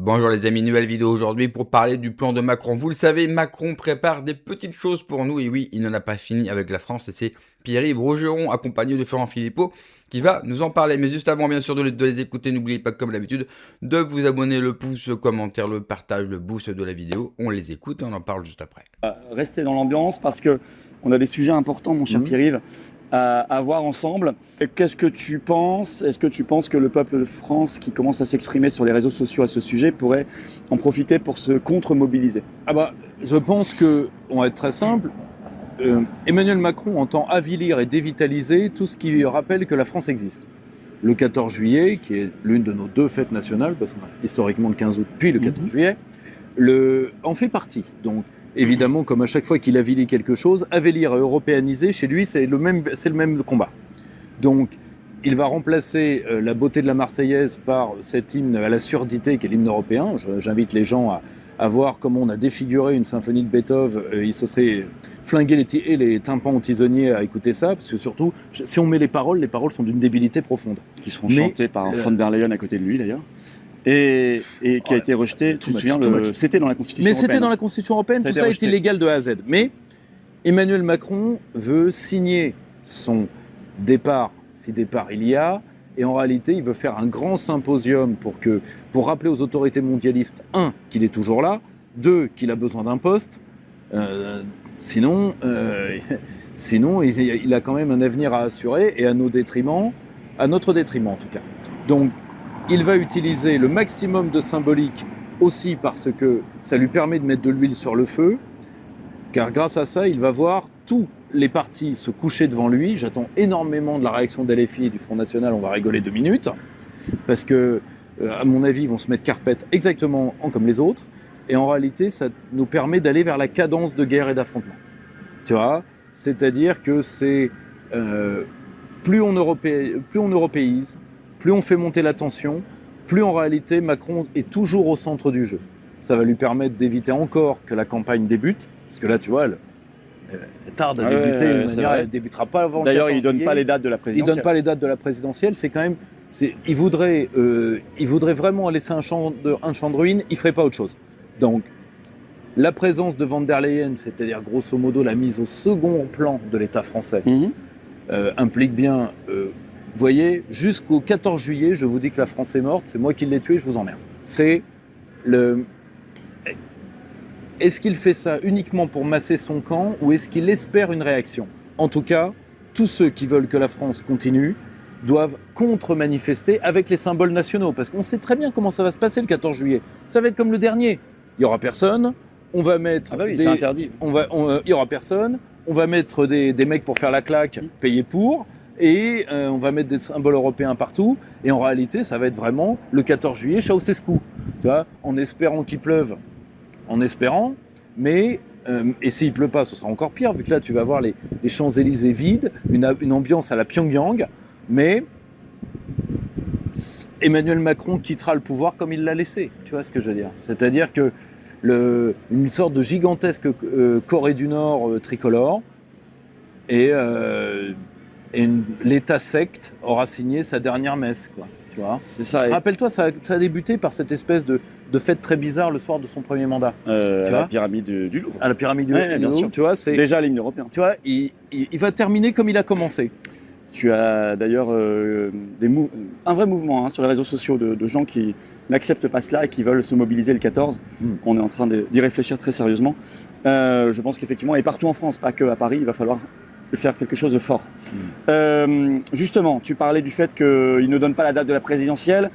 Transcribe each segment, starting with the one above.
Bonjour les amis, nouvelle vidéo aujourd'hui pour parler du plan de Macron. Vous le savez, Macron prépare des petites choses pour nous et oui, il n'en a pas fini avec la France et c'est Pierre-Yves Rougeron accompagné de Florent Philippot qui va nous en parler. Mais juste avant bien sûr de les écouter, n'oubliez pas comme d'habitude de vous abonner, le pouce, le commentaire, le partage, le boost de la vidéo. On les écoute et on en parle juste après. Rester dans l'ambiance parce que on a des sujets importants, mon cher Pierre-Yves, à voir ensemble. Qu'est-ce que tu penses? Est-ce que tu penses que le peuple de France qui commence à s'exprimer sur les réseaux sociaux à ce sujet pourrait en profiter pour se contre-mobiliser? Je pense qu'on va être très simple. Emmanuel Macron entend avilir et dévitaliser tout ce qui rappelle que la France existe. Le 14 juillet, qui est l'une de nos deux fêtes nationales, parce qu'on a historiquement le 15 août puis le 14 juillet, en fait partie. Donc, évidemment, comme à chaque fois qu'il avilit quelque chose, avilir et européaniser, chez lui, c'est le même combat. Donc, il va remplacer la beauté de la Marseillaise par cet hymne à la surdité qu'est l'hymne européen. J'invite les gens à voir comment on a défiguré une symphonie de Beethoven. Il se serait flingué les tympans aux tisonniers à écouter ça, parce que surtout, si on met les paroles sont d'une débilité profonde. Qui seront chantées par von der Leyen à côté de lui, d'ailleurs. Et qui a été rejeté, tu te souviens, c'était dans la Constitution européenne. Mais c'était dans la Constitution européenne, tout ça est illégal de A à Z. Mais Emmanuel Macron veut signer son départ, si départ il y a, et en réalité, il veut faire un grand symposium pour rappeler aux autorités mondialistes, un, qu'il est toujours là, deux, qu'il a besoin d'un poste, sinon il a quand même un avenir à assurer, et à notre détriment en tout cas. Donc, il va utiliser le maximum de symbolique aussi parce que ça lui permet de mettre de l'huile sur le feu, car grâce à ça, il va voir tous les partis se coucher devant lui. J'attends énormément de la réaction de LFI et du Front National, on va rigoler 2 minutes, parce que, à mon avis, ils vont se mettre carpette exactement comme les autres, et en réalité, ça nous permet d'aller vers la cadence de guerre et d'affrontement. Tu vois ? C'est-à-dire que c'est plus on européise, plus on fait monter la tension, plus en réalité Macron est toujours au centre du jeu. Ça va lui permettre d'éviter encore que la campagne débute, parce que là, tu vois, elle tarde à débuter, elle ne débutera pas avant le 14 juillet. D'ailleurs, il ne donne pas les dates de la présidentielle. Il ne donne pas les dates de la présidentielle, c'est quand même... Il voudrait vraiment laisser un champ de ruines, il ne ferait pas autre chose. Donc, la présence de von der Leyen, c'est-à-dire grosso modo la mise au second plan de l'État français, implique bien... vous voyez, jusqu'au 14 juillet, je vous dis que la France est morte, c'est moi qui l'ai tuée, je vous emmerde. Est-ce qu'il fait ça uniquement pour masser son camp ou est-ce qu'il espère une réaction? En tout cas, tous ceux qui veulent que la France continue doivent contre-manifester avec les symboles nationaux. Parce qu'on sait très bien comment ça va se passer le 14 juillet. Ça va être comme le dernier. Il n'y aura personne, on va mettre... c'est interdit. Il n'y aura personne, on va mettre des mecs pour faire la claque, payer pour... Et on va mettre des symboles européens partout. Et en réalité, ça va être vraiment le 14 juillet, Ceausescu. Tu vois, en espérant qu'il pleuve, mais et s'il pleut pas, ce sera encore pire, vu que là, tu vas voir les Champs-Élysées vides, une ambiance à la Pyongyang. Mais Emmanuel Macron quittera le pouvoir comme il l'a laissé. Tu vois ce que je veux dire? C'est-à-dire que une sorte de gigantesque Corée du Nord tricolore et l'État secte aura signé sa dernière messe, quoi. Tu vois. C'est ça. Rappelle-toi, ça a débuté par cette espèce de fête très bizarre le soir de son premier mandat. La pyramide du Louvre. À la pyramide du Louvre, bien sûr. Tu vois, c'est déjà l'hymne européen. Tu vois, il va terminer comme il a commencé. Tu as d'ailleurs un vrai mouvement sur les réseaux sociaux de gens qui n'acceptent pas cela et qui veulent se mobiliser le 14. On est en train d'y réfléchir très sérieusement. Je pense qu'effectivement, et partout en France, pas que à Paris, il va falloir faire quelque chose de fort. Justement, tu parlais du fait qu'il ne donne pas la date de la présidentielle.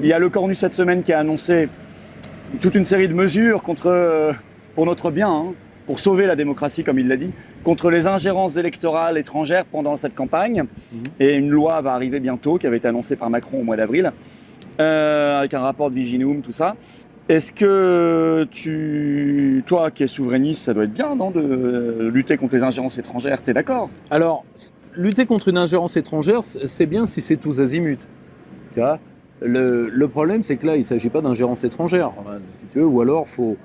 Il y a le Cornu cette semaine qui a annoncé toute une série de mesures pour notre bien, pour sauver la démocratie, comme il l'a dit, contre les ingérences électorales étrangères pendant cette campagne. Et une loi va arriver bientôt, qui avait été annoncée par Macron au mois d'avril, avec un rapport de Viginum, tout ça. Est-ce que toi qui es souverainiste, ça doit être bien, non, de lutter contre les ingérences étrangères, t'es d'accord? Alors, lutter contre une ingérence étrangère, c'est bien si c'est tous azimuts. Tu vois, le problème, c'est que là, il ne s'agit pas d'ingérence étrangère, si tu veux, ou alors faut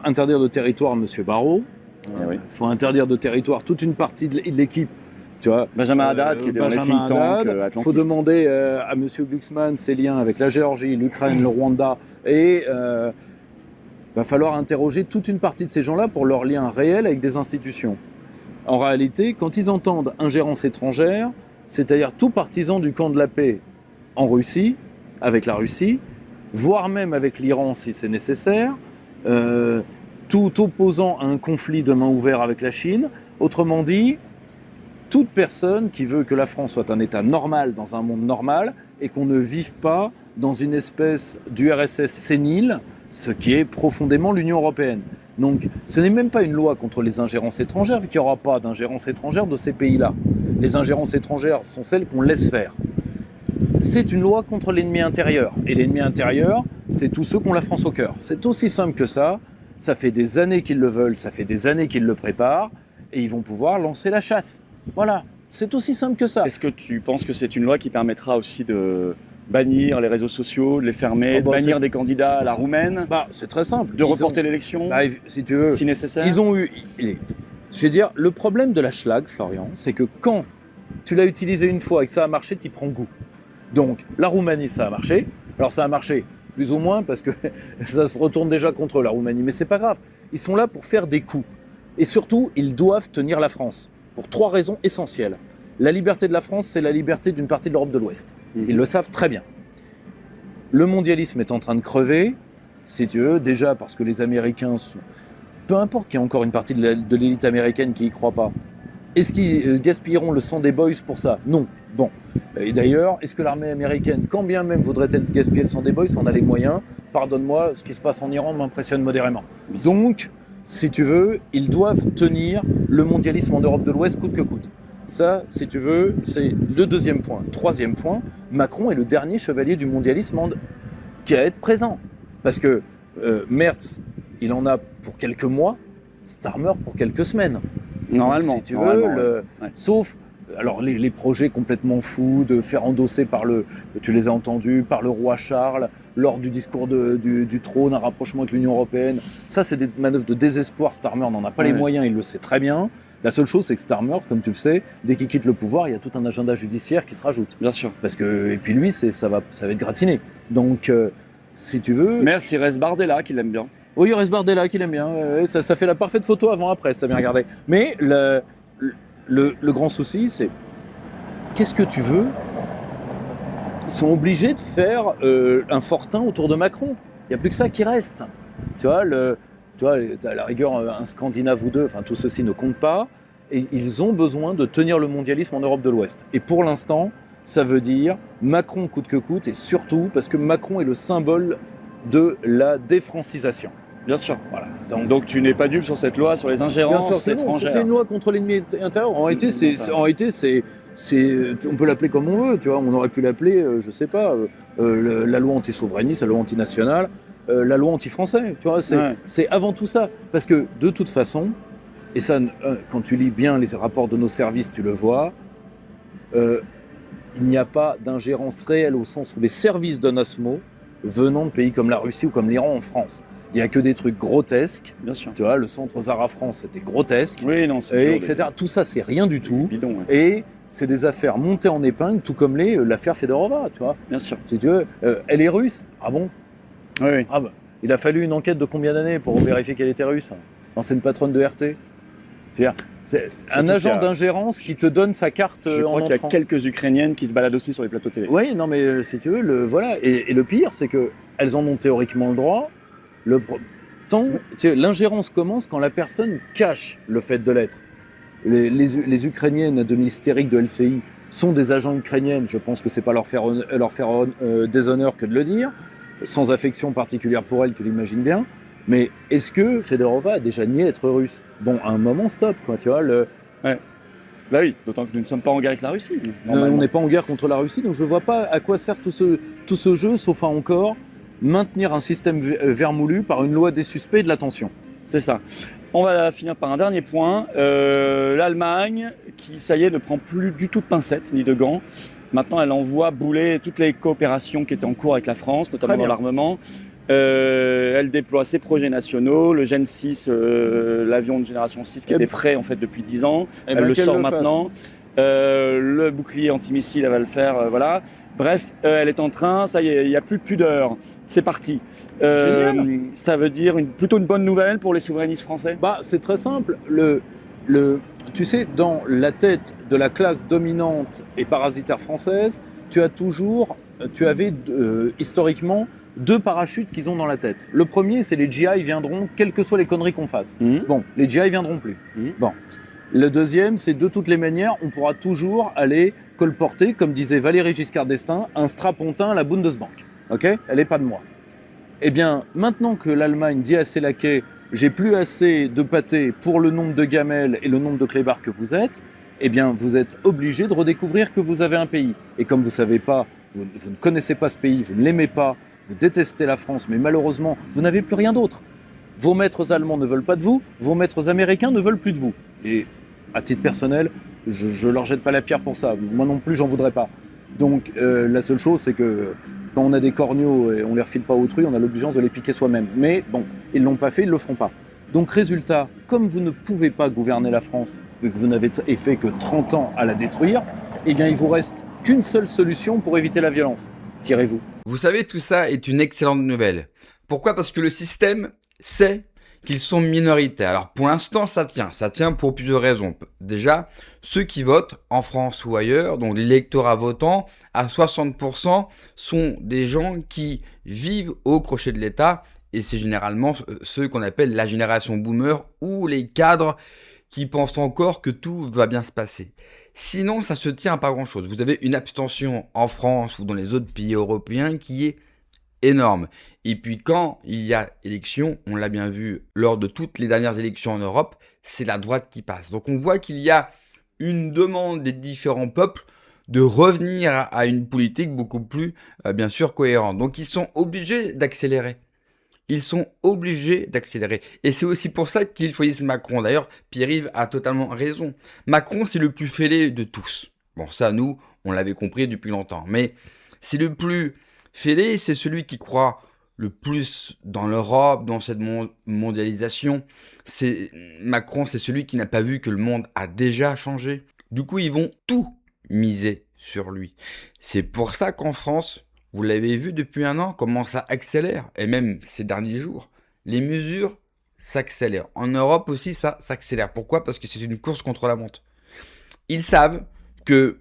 interdire de territoire M. Barrot, faut interdire de territoire toute une partie de l'équipe Tu vois, Benjamin Haddad, qui était dans les think tanks Il atlantistes. faut demander à M. Glucksmann ses liens avec la Géorgie, l'Ukraine, le Rwanda, et va falloir interroger toute une partie de ces gens-là pour leurs liens réels avec des institutions. En réalité, quand ils entendent ingérence étrangère, c'est-à-dire tout partisan du camp de la paix en Russie, avec la Russie, voire même avec l'Iran si c'est nécessaire, tout opposant à un conflit de main ouvert avec la Chine, autrement dit, toute personne qui veut que la France soit un État normal dans un monde normal et qu'on ne vive pas dans une espèce d'URSS sénile, ce qui est profondément l'Union européenne. Donc ce n'est même pas une loi contre les ingérences étrangères, vu qu'il n'y aura pas d'ingérences étrangères de ces pays-là. Les ingérences étrangères sont celles qu'on laisse faire. C'est une loi contre l'ennemi intérieur. Et l'ennemi intérieur, c'est tous ceux qui ont la France au cœur. C'est aussi simple que ça. Ça fait des années qu'ils le veulent, ça fait des années qu'ils le préparent, et ils vont pouvoir lancer la chasse. Voilà, c'est aussi simple que ça. Est-ce que tu penses que c'est une loi qui permettra aussi de bannir les réseaux sociaux, de les fermer, de bannir des candidats à la roumaine, c'est très simple. de reporter l'élection, si tu veux, si nécessaire? Ils ont eu... Je veux dire, le problème de la schlag, Florian, c'est que quand tu l'as utilisé une fois et que ça a marché, tu y prends goût. Donc, la Roumanie, ça a marché. Alors, ça a marché plus ou moins parce que ça se retourne déjà contre la Roumanie. Mais c'est pas grave. Ils sont là pour faire des coups. Et surtout, ils doivent tenir la France. Pour 3 raisons essentielles. La liberté de la France, c'est la liberté d'une partie de l'Europe de l'Ouest. Ils le savent très bien. Le mondialisme est en train de crever, si tu veux, déjà parce que les Américains sont... Peu importe qu'il y ait encore une partie de l'élite américaine qui y croit pas. Est-ce qu'ils gaspilleront le sang des boys pour ça? Non. Bon. Et d'ailleurs, est-ce que l'armée américaine, quand bien même voudrait-elle gaspiller le sang des boys, en a les moyens? Pardonne-moi, ce qui se passe en Iran m'impressionne modérément. Donc, si tu veux, ils doivent tenir le mondialisme en Europe de l'Ouest coûte que coûte. Ça, si tu veux, c'est le 2e point. 3e point, Macron est le dernier chevalier du mondialisme qui va être présent. Parce que Merz, il en a pour quelques mois, Starmer pour quelques semaines. Normalement. Si tu veux, sauf... Alors les projets complètement fous de faire endosser tu les as entendus, par le roi Charles, lors du discours du trône, un rapprochement avec l'Union européenne. Ça, c'est des manœuvres de désespoir. Starmer n'en a pas les moyens, il le sait très bien. La seule chose, c'est que Starmer, comme tu le sais, dès qu'il quitte le pouvoir, il y a tout un agenda judiciaire qui se rajoute. Bien sûr. Et puis lui, ça va être gratiné. Donc, si tu veux... Merz, il reste Bardella, qui l'aime bien. Oui, il reste Bardella, qui l'aime bien. Ça fait la parfaite photo avant-après, si t'as bien regardé. Mais le grand souci, c'est qu'est-ce que tu veux? Ils sont obligés de faire un fortin autour de Macron. Il n'y a plus que ça qui reste. Tu vois, à la rigueur, un Scandinave ou deux, enfin tout ceci ne compte pas. Et ils ont besoin de tenir le mondialisme en Europe de l'Ouest. Et pour l'instant, ça veut dire Macron coûte que coûte, et surtout parce que Macron est le symbole de la défrancisation. Bien sûr. Voilà. Donc tu n'es pas dupe sur cette loi sur les ingérences étrangères. C'est une loi contre l'ennemi intérieur. En réalité, on peut l'appeler comme on veut. Tu vois, on aurait pu l'appeler, je sais pas, la loi anti-souverainiste, la loi anti-nationale, la loi anti-français. Tu vois, c'est avant tout ça. Parce que de toute façon, et ça, quand tu lis bien les rapports de nos services, tu le vois. Il n'y a pas d'ingérence réelle au sens où les services de NASMO venant de pays comme la Russie ou comme l'Iran en France. Il n'y a que des trucs grotesques. Bien sûr. Tu vois, le centre Zara France, c'était grotesque. Oui, non, c'est etc. Tout ça, c'est rien du tout. Bidon, Et c'est des affaires montées en épingle, tout comme l'affaire Fedorova, tu vois. Bien sûr. Si tu veux, elle est russe. Ah bon? Oui. Ah bah, il a fallu une enquête de combien d'années pour vérifier qu'elle était russe? L'ancienne patronne de RT. C'est un agent d'ingérence qui te donne sa carte Je crois en qu'il y a entrant. quelques Ukrainiennes qui se baladent aussi sur les plateaux télé. Oui, non, mais si tu veux, voilà. Et le pire, c'est qu'elles en ont théoriquement le droit. L'ingérence commence quand la personne cache le fait de l'être. Les Ukrainiennes de l'hystérique de LCI sont des agents ukrainiennes. Je pense que c'est pas leur faire déshonneur que de le dire. Sans affection particulière pour elle, tu l'imagines bien. Mais est-ce que Fedorova a déjà nié être russe? Bon, à un moment, stop, quoi, tu vois. Ouais. Bah oui, d'autant que nous ne sommes pas en guerre avec la Russie. On n'est pas en guerre contre la Russie, donc je ne vois pas à quoi sert tout ce jeu, sauf à encore maintenir un système vermoulu par une loi des suspects et de l'attention. C'est ça. On va finir par un dernier point. L'Allemagne, qui, ça y est, ne prend plus du tout de pincettes ni de gants. Maintenant, elle envoie bouler toutes les coopérations qui étaient en cours avec la France, notamment dans l'armement. Elle déploie ses projets nationaux, le Gen 6, l'avion de génération 6 qui était frais en fait depuis 10 ans. Elle le sort maintenant. Le bouclier antimissile, elle va le faire, voilà. Bref, elle est en train, ça y est, il n'y a plus de pudeur. C'est parti. Ça veut dire plutôt une bonne nouvelle pour les souverainistes français? Bah, c'est très simple. Tu sais, dans la tête de la classe dominante et parasitaire française, tu avais historiquement 2 parachutes qu'ils ont dans la tête. Le premier, c'est les GI viendront, quelles que soient les conneries qu'on fasse. Bon, les GI viendront plus. Bon. Le deuxième, c'est de toutes les manières, on pourra toujours aller colporter, comme disait Valéry Giscard d'Estaing, un strapontin à la Bundesbank. Ok ? Elle n'est pas de moi. Eh bien, maintenant que l'Allemagne dit à ses laquais « j'ai plus assez de pâté pour le nombre de gamelles et le nombre de clébards que vous êtes », eh bien, vous êtes obligé de redécouvrir que vous avez un pays. Et comme vous savez pas, vous ne connaissez pas ce pays, vous ne l'aimez pas, vous détestez la France, mais malheureusement, vous n'avez plus rien d'autre. Vos maîtres allemands ne veulent pas de vous, vos maîtres américains ne veulent plus de vous. Et à titre personnel, je leur jette pas la pierre pour ça. Moi non plus, j'en voudrais pas. Donc, la seule chose, c'est que quand on a des corneaux et on les refile pas à autrui, on a l'obligeance de les piquer soi-même. Mais bon, ils l'ont pas fait, ils le feront pas. Donc, résultat, comme vous ne pouvez pas gouverner la France, vu que vous n'avez fait que 30 ans à la détruire, eh bien, il vous reste qu'une seule solution pour éviter la violence. Tirez-vous. Vous savez, tout ça est une excellente nouvelle. Pourquoi? Parce que le système sait qu'ils sont minoritaires. Alors pour l'instant, ça tient pour plusieurs raisons. Déjà, ceux qui votent en France ou ailleurs, donc l'électorat votant, à 60% sont des gens qui vivent au crochet de l'État, et c'est généralement ceux qu'on appelle la génération boomer ou les cadres qui pensent encore que tout va bien se passer. Sinon, ça se tient à pas grand-chose. Vous avez une abstention en France ou dans les autres pays européens qui est énorme. Et puis quand il y a élection, on l'a bien vu lors de toutes les dernières élections en Europe, c'est la droite qui passe. Donc on voit qu'il y a une demande des différents peuples de revenir à une politique beaucoup plus, bien sûr, cohérente. Donc ils sont obligés d'accélérer. Ils sont obligés d'accélérer. Et c'est aussi pour ça qu'ils choisissent Macron. D'ailleurs, Pierre-Yves a totalement raison. Macron, c'est le plus fêlé de tous. Bon, ça, nous, on l'avait compris depuis longtemps. Mais c'est le plus fêlé, c'est celui qui croit le plus dans l'Europe, dans cette mondialisation. Macron, c'est celui qui n'a pas vu que le monde a déjà changé. Du coup, ils vont tout miser sur lui. C'est pour ça qu'en France, vous l'avez vu depuis un an, comment ça accélère. Et même ces derniers jours, les mesures s'accélèrent. En Europe aussi, ça s'accélère. Pourquoi? Parce que c'est une course contre la montre. Ils savent que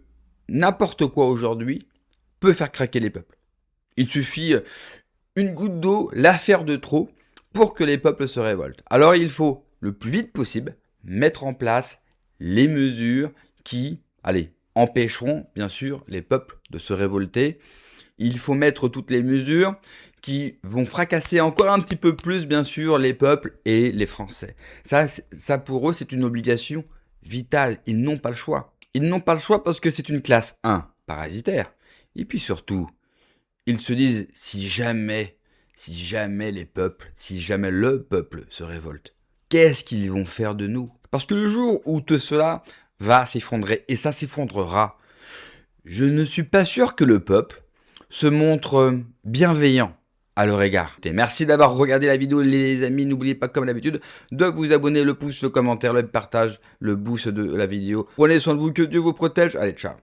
n'importe quoi aujourd'hui peut faire craquer les peuples. Il suffit une goutte d'eau, l'affaire de trop, pour que les peuples se révoltent. Alors il faut, le plus vite possible, mettre en place les mesures qui, empêcheront bien sûr les peuples de se révolter. Il faut mettre toutes les mesures qui vont fracasser encore un petit peu plus, bien sûr, les peuples et les Français. Ça pour eux, c'est une obligation vitale. Ils n'ont pas le choix. Ils n'ont pas le choix parce que c'est une classe 1, parasitaire. Et puis surtout, ils se disent, si jamais le peuple se révolte, qu'est-ce qu'ils vont faire de nous? Parce que le jour où tout cela va s'effondrer, et ça s'effondrera, je ne suis pas sûr que le peuple se montre bienveillant à leur égard. Et merci d'avoir regardé la vidéo, les amis. N'oubliez pas, comme d'habitude, de vous abonner, le pouce, le commentaire, le partage, le boost de la vidéo. Prenez soin de vous, que Dieu vous protège. Allez, ciao.